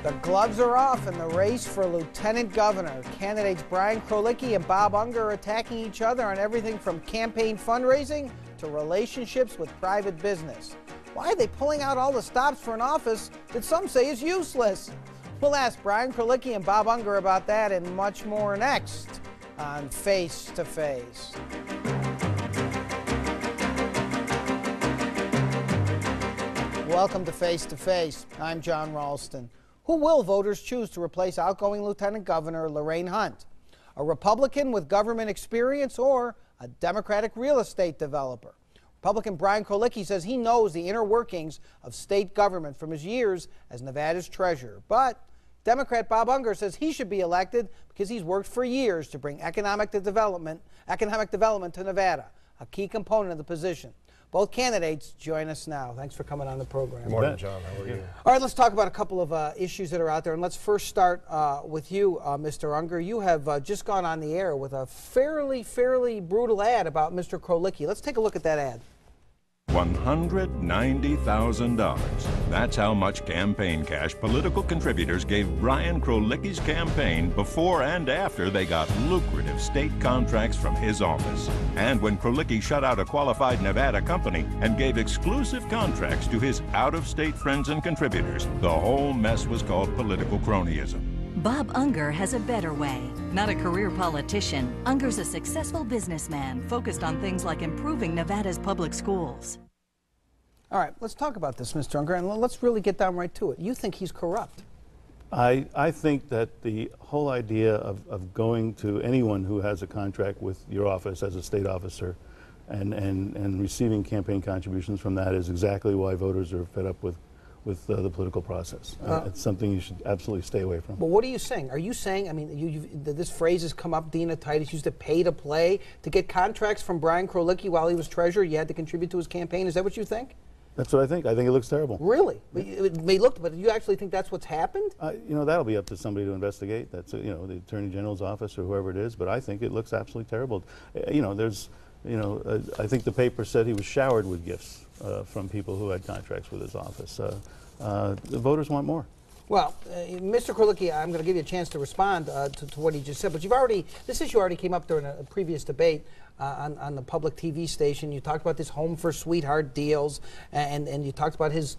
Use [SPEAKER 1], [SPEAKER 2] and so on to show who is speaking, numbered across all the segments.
[SPEAKER 1] The gloves are off in the race for lieutenant governor. Candidates Brian Krolicki and Bob Unger are attacking each other on everything from campaign fundraising to relationships with private business. Why are they pulling out all the stops for an office that some say is useless? We'll ask Brian Krolicki and Bob Unger about that and much more next on Face to Face. Welcome to Face to Face. I'm Jon Ralston. Who will voters choose to replace outgoing Lieutenant Governor Lorraine Hunt? A Republican with government experience or a Democratic real estate developer? Republican Brian Krolicki says he knows the inner workings of state government from his years as Nevada's treasurer. But Democrat Bob Unger says he should be elected because he's worked for years to bring economic development to Nevada, a key component of the position. Both candidates join us now. Thanks for coming on the program.
[SPEAKER 2] Good morning, John. How are you?
[SPEAKER 1] All right, let's talk about a couple of issues that are out there. And let's first start with you, Mr. Unger. You have just gone on the air with a fairly brutal ad about Mr. Krolicki. Let's take a look at that ad.
[SPEAKER 3] $190,000. That's how much campaign cash political contributors gave Brian Krolicki's campaign before and after they got lucrative state contracts from his office. And when Krolicki shut out a qualified Nevada company and gave exclusive contracts to his out-of-state friends and contributors, the whole mess was called political cronyism.
[SPEAKER 4] Bob Unger has a better way. Not a career politician, Unger's a successful businessman focused on things like improving Nevada's public schools.
[SPEAKER 1] All right, let's talk about this, Mr. Unger, and let's really get down right to it. You think he's corrupt?
[SPEAKER 5] I think that the whole idea of going to anyone who has a contract with your office as a state officer and receiving campaign contributions from that is exactly why voters are fed up with the political process. It's something you should absolutely stay away from.
[SPEAKER 1] But what are you saying? Are you saying, I mean, this phrase has come up, Dina Titus used to pay to play to get contracts from Brian Krolicki while he was treasurer, you had to contribute to his campaign. Is that what you think?
[SPEAKER 5] That's what I think. I think it looks terrible.
[SPEAKER 1] Really? It may look, but you actually think that's what's happened?
[SPEAKER 5] You know, that'll be up to somebody to investigate. That's, you know, the Attorney General's office or whoever it is, but I think it looks absolutely terrible. You know, I think the paper said he was showered with gifts from people who had contracts with his office. The voters want more.
[SPEAKER 1] Well, Mr. Krolicki, I'm going to give you a chance to respond to what he just said, but this issue already came up during a previous debate on the public TV station. You talked about this home for sweetheart deals, and you talked about his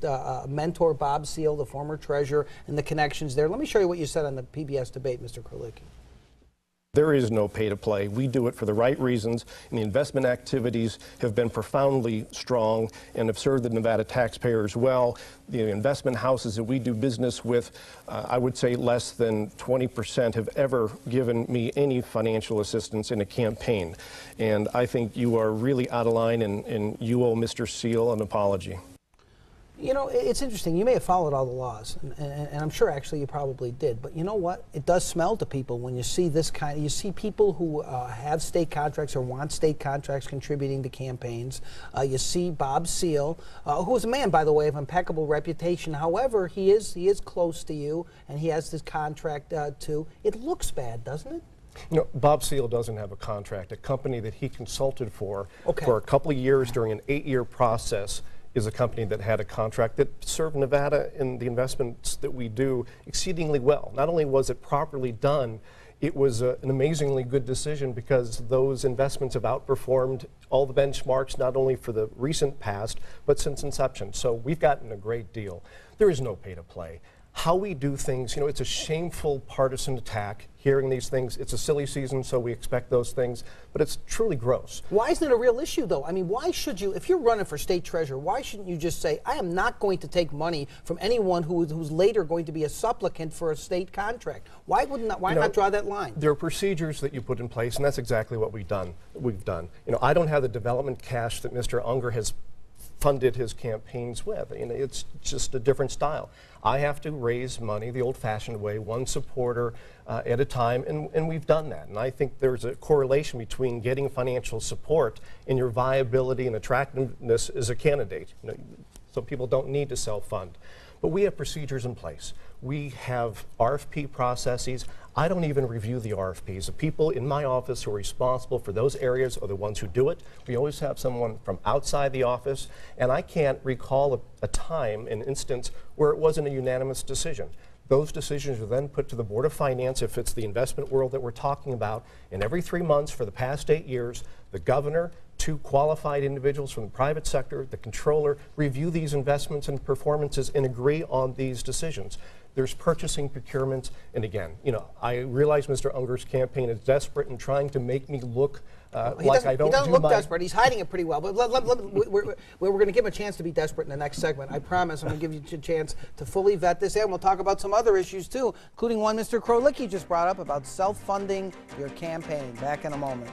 [SPEAKER 1] mentor, Bob Seale, the former treasurer, and the connections there. Let me show you what you said on the PBS debate, Mr. Krolicki.
[SPEAKER 2] There is no pay to play. We do it for the right reasons, and the investment activities have been profoundly strong and have served the Nevada taxpayers well. The investment houses that we do business with, I would say less than 20% have ever given me any financial assistance in a campaign. And I think you are really out of line, and you owe Mr. Seale an apology.
[SPEAKER 1] You know, it's interesting. You may have followed all the laws, and I'm sure actually you probably did. But you know what? It does smell to people when you see this kind. You see people who have state contracts or want state contracts contributing to campaigns. You see Bob Seale, who is a man, by the way, of impeccable reputation. However, he is close to you, and he has this contract too. It looks bad, doesn't it?
[SPEAKER 2] You know, Bob Seale doesn't have a contract. A company that he consulted for a couple of years during an 8-year process is a company that had a contract that served Nevada in the investments that we do exceedingly well. Not only was it properly done, it was an amazingly good decision because those investments have outperformed all the benchmarks, not only for the recent past, but since inception. So we've gotten a great deal. There is no pay to play. How we do things, you know, it's a shameful partisan attack, hearing these things. It's a silly season, so we expect those things, but it's truly gross.
[SPEAKER 1] Why isn't it a real issue, though? I mean, why should you, if you're running for state treasurer, why shouldn't you just say, I am not going to take money from anyone who's later going to be a supplicant for a state contract? Why not draw that line?
[SPEAKER 2] There are procedures that you put in place, and that's exactly what we've done. You know, I don't have the development cash that Mr. Unger has funded his campaigns with. You know, it's just a different style. I have to raise money the old-fashioned way, one supporter at a time, and we've done that. And I think there's a correlation between getting financial support and your viability and attractiveness as a candidate. You know, so people don't need to self-fund. But we have procedures in place. We have RFP processes. I don't even review the RFPs. The people in my office who are responsible for those areas are the ones who do it. We always have someone from outside the office, and I can't recall a time, an instance, where it wasn't a unanimous decision. Those decisions are then put to the Board of Finance if it's the investment world that we're talking about. And every 3 months for the past 8 years, the governor, 2 qualified individuals from the private sector, the controller, review these investments and performances and agree on these decisions. There's purchasing, procurements, and again, you know, I realize Mr. Unger's campaign is desperate in trying to make me look like I don't
[SPEAKER 1] He doesn't
[SPEAKER 2] do
[SPEAKER 1] look desperate. He's hiding it pretty well. But we're going to give him a chance to be desperate in the next segment. I promise. I'm going to give you a chance to fully vet this, and we'll talk about some other issues too, including one Mr. Krolicki just brought up about self-funding your campaign. Back in a moment.